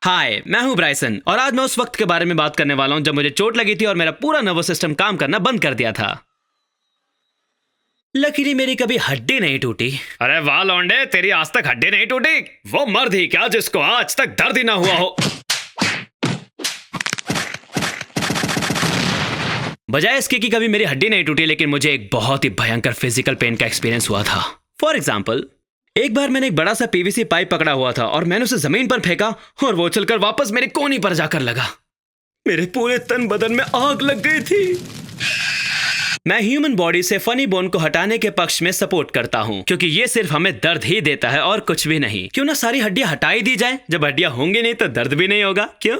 हाय, मैं हूँ ब्राइसन और आज मैं उस वक्त के बारे में बात करने वाला हूँ जब मुझे चोट लगी थी और मेरा पूरा नर्वस सिस्टम काम करना बंद कर दिया था। लकीली मेरी कभी हड्डी नहीं टूटी। अरे वाह लौंडे, तेरी आज तक हड्डी नहीं टूटी? वो मर्द ही क्या जिसको आज तक दर्द ही ना हुआ हो। बजाय इसके कि कभी मेरी हड्डी नहीं टूटी, लेकिन मुझे एक बहुत ही भयंकर फिजिकल पेन का एक्सपीरियंस हुआ था। फॉर एग्जाम्पल, एक बार मैंने एक बड़ा सा पीवीसी पाइप पकड़ा हुआ था और मैंने उसे जमीन पर फेंका और वो चलकर वापस मेरे कोहनी पर जाकर लगा। मेरे पूरे तन बदन में आग लग गई थी। मैं ह्यूमन बॉडी से फनी बोन को हटाने के पक्ष में सपोर्ट करता हूँ, क्योंकि ये सिर्फ हमें दर्द ही देता है और कुछ भी नहीं। क्यों ना सारी हड्डियां हटा ही दी जाए? जब हड्डियां होंगी नहीं तो दर्द भी नहीं होगा, क्यों?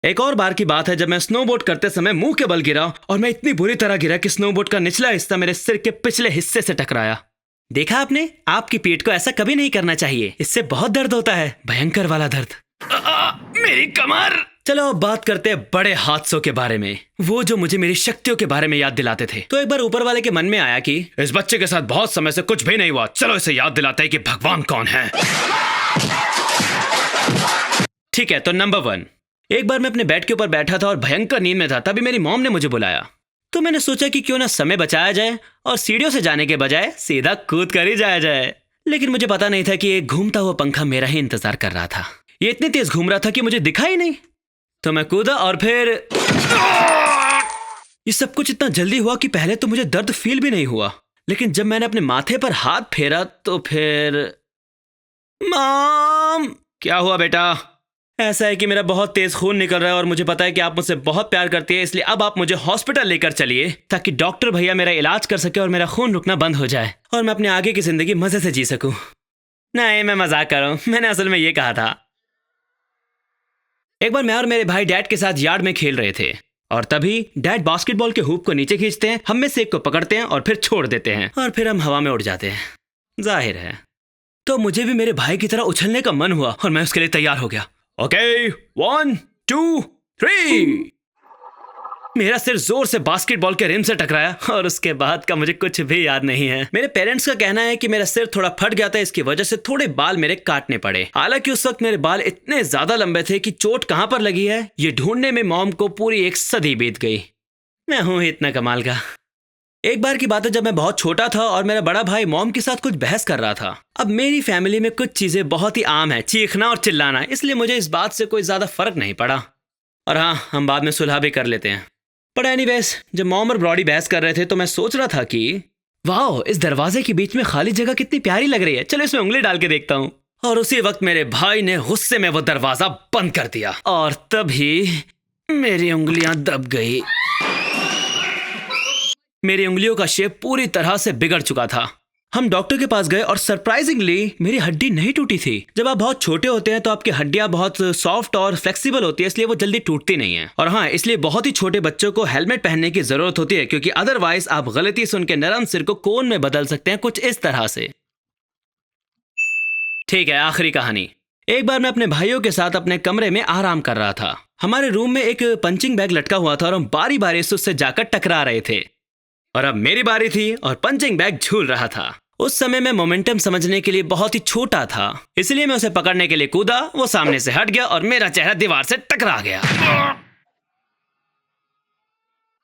एक और बार की बात है जब मैं स्नोबोर्ड करते समय मुंह के बल गिरा और मैं इतनी बुरी तरह गिरा कि स्नोबोर्ड का निचला हिस्सा मेरे सिर के पिछले हिस्से से टकराया। देखा आपने? आपकी पीठ को ऐसा कभी नहीं करना चाहिए, इससे बहुत दर्द होता है, भयंकर वाला दर्द। मेरी कमर। चलो अब बात करते हैं बड़े हादसों के बारे में, वो जो मुझे मेरी शक्तियों के बारे में याद दिलाते थे। तो एक बार ऊपर वाले के मन में आया कि इस बच्चे के साथ बहुत समय से कुछ भी नहीं हुआ, चलो इसे याद दिलाते हैं कि भगवान कौन है। ठीक है, तो नंबर 1, एक बार मैं अपने बेड के ऊपर बैठा था और भयंकर नींद में था। तभी मेरी मॉम ने मुझे बुलाया, तो मैंने सोचा कि क्यों ना समय बचाया जाए और सीढ़ियों से जाने के बजाय सीधा कूद कर ही जाया जाए। लेकिन मुझे पता नहीं था कि एक घूमता हुआ पंखा मेरा ही इंतजार कर रहा था। ये इतनी तेज घूम रहा था कि मुझे दिखा ही नहीं। तो मैं कूदा और फिर ये सब कुछ इतना जल्दी हुआ कि पहले तो मुझे दर्द फील भी नहीं हुआ, लेकिन जब मैंने अपने माथे पर हाथ फेरा तो फिर मॉम! क्या हुआ बेटा? ऐसा है कि मेरा बहुत तेज खून निकल रहा है और मुझे पता है कि आप मुझसे बहुत प्यार करती है, इसलिए अब आप मुझे हॉस्पिटल लेकर चलिए ताकि डॉक्टर भैया मेरा इलाज कर सके और मेरा खून रुकना बंद हो जाए और मैं अपने आगे की जिंदगी मजे से जी सकूं। नहीं, मैं मजाक कर रहा हूं, मैंने असल में ये कहा था। एक बार मैं और मेरे भाई डैड के साथ यार्ड में खेल रहे थे और तभी डैड बास्केटबॉल के हुप को नीचे खींचते हैं, हम में से एक को पकड़ते हैं और फिर छोड़ देते हैं और फिर हम हवा में उड़ जाते हैं। जाहिर है तो मुझे भी मेरे भाई की तरह उछलने का मन हुआ और मैं उसके लिए तैयार हो गया। ओके, 1 2 3। मेरा सिर जोर से बास्केटबॉल के रिम से टकराया और उसके बाद का मुझे कुछ भी याद नहीं है। मेरे पेरेंट्स का कहना है कि मेरा सिर थोड़ा फट गया था, इसकी वजह से थोड़े बाल मेरे काटने पड़े। हालांकि उस वक्त मेरे बाल इतने ज्यादा लंबे थे कि चोट कहां पर लगी है ये ढूंढने में मॉम को पूरी एक सदी बीत गई। मैं हूं इतना कमाल का। एक बार की बात है जब मैं बहुत छोटा था और मेरा बड़ा भाई मॉम के साथ कुछ बहस कर रहा था। अब मेरी फैमिली में कुछ चीजें बहुत ही आम है, चीखना और चिल्लाना, इसलिए मुझे इस बात से कोई ज्यादा फर्क नहीं पड़ा। और हाँ, हम बाद में सुलह भी कर लेते हैं। पर एनीवेज, जब मॉम और ब्रॉडी बहस कर रहे थे तो मैं सोच रहा था कि वाह, इस दरवाजे के बीच में खाली जगह कितनी प्यारी लग रही है, चलो इसमें उंगली डाल के देखता हूँ। और उसी वक्त मेरे भाई ने गुस्से में वो दरवाजा बंद कर दिया और तभी मेरी उंगलियां दब गई। मेरी उंगलियों का शेप पूरी तरह से बिगड़ चुका था। हम डॉक्टर के पास गए और सरप्राइजिंगली मेरी हड्डी नहीं टूटी थी। जब आप बहुत छोटे होते हैं तो आपकी हड्डियां बहुत सॉफ्ट और फ्लेक्सिबल होती है, इसलिए वो जल्दी टूटती नहीं है। और हाँ, इसलिए बहुत ही छोटे बच्चों को हेलमेट पहनने की जरूरत होती है, क्योंकि अदरवाइज आप गलती से उनके नरम सिर को कोन में बदल सकते हैं, कुछ इस तरह से। ठीक है, आखिरी कहानी। एक बार मैं अपने भाइयों के साथ अपने कमरे में आराम कर रहा था। हमारे रूम में एक पंचिंग बैग लटका हुआ था और हम बारी बारी से उससे जाकर टकरा रहे थे और अब मेरी बारी थी और पंचिंग बैग झूल रहा था। उस समय मैं मोमेंटम समझने के लिए बहुत ही छोटा था, इसलिए मैं उसे पकड़ने के लिए कूदा। वो सामने से हट गया और मेरा चेहरा दीवार से टकरा गया।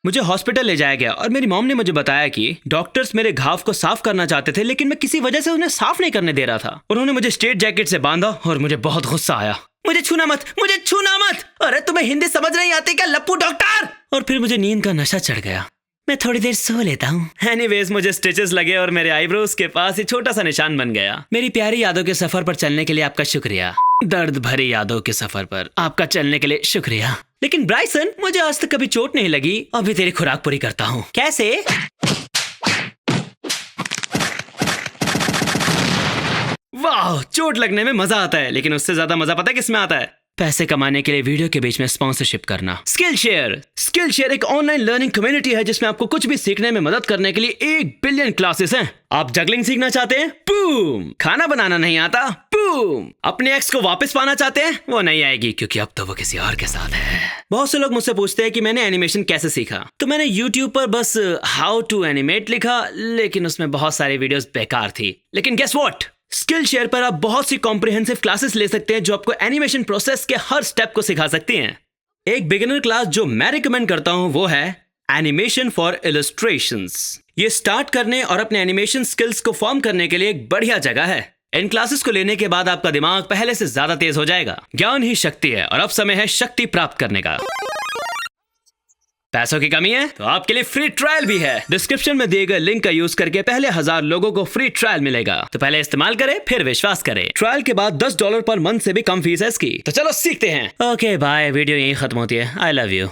मुझे हॉस्पिटल ले जाया गया और मेरी मॉम ने मुझे बताया कि डॉक्टर्स मेरे घाव को साफ करना चाहते थे, लेकिन मैं किसी वजह से उन्हें साफ नहीं करने दे रहा था। उन्होंने मुझे स्ट्रेट जैकेट से बांधा और मुझे बहुत गुस्सा आया। मुझे छूना मत, मुझे छूना मत। अरे तुम्हें हिंदी समझ नहीं आती क्या, लप्पू डॉक्टर? और फिर मुझे नींद का नशा चढ़ गया। मैं थोड़ी देर सो लेता हूँ। एनीवेज, मुझे स्टिचेस लगे और मेरे आईब्रोज के पास ही छोटा सा निशान बन गया। मेरी प्यारी यादों के सफर पर चलने के लिए आपका शुक्रिया। दर्द भरी यादों के सफर पर आपका चलने के लिए शुक्रिया। लेकिन ब्राइसन, मुझे आज तक कभी चोट नहीं लगी। अभी तेरी खुराक पूरी करता हूँ। कैसे? वाह, चोट लगने में मजा आता है, लेकिन उससे ज्यादा मजा पता है किसमें आता है? पैसे कमाने के लिए वीडियो के बीच में स्पॉन्सरशिप करना। स्किल शेयर एक ऑनलाइन लर्निंग कम्युनिटी है जिसमें आपको कुछ भी सीखने में मदद करने के लिए 1 बिलियन क्लासेस हैं। आप जगलिंग सीखना चाहते हैं? बूम! खाना बनाना नहीं आता? बूम! अपने एक्स को वापस पाना चाहते हैं? वो नहीं आएगी, क्योंकि अब तो वो किसी और के साथ है। बहुत से लोग मुझसे पूछते हैं कि मैंने एनिमेशन कैसे सीखा, तो मैंने YouTube पर बस हाउ टू एनिमेट लिखा, लेकिन उसमें बहुत सारी वीडियोस बेकार थी। लेकिन गेस व्हाट, स्किल शेयर पर आप बहुत सी कॉम्प्रिहेंसिव क्लासेस ले सकते हैं जो आपको एनिमेशन प्रोसेस के हर स्टेप को सिखा सकती हैं। एक बिगिनर क्लास जो मैं रिकमेंड करता हूं वो है एनिमेशन फॉर इलस्ट्रेशंस। ये स्टार्ट करने और अपने एनिमेशन स्किल्स को फॉर्म करने के लिए एक बढ़िया जगह है। इन क्लासेस को लेने के बाद आपका दिमाग पहले से ज्यादा तेज हो जाएगा। ज्ञान ही शक्ति है और अब समय है शक्ति प्राप्त करने का। पैसों की कमी है तो आपके लिए फ्री ट्रायल भी है। डिस्क्रिप्शन में दिए गए लिंक का यूज करके पहले 1000 लोगों को फ्री ट्रायल मिलेगा, तो पहले इस्तेमाल करें फिर विश्वास करें। ट्रायल के बाद $10 पर मंथ से भी कम फीस है इसकी। तो चलो सीखते हैं। ओके बाय, वीडियो यहीं खत्म होती है। I love you.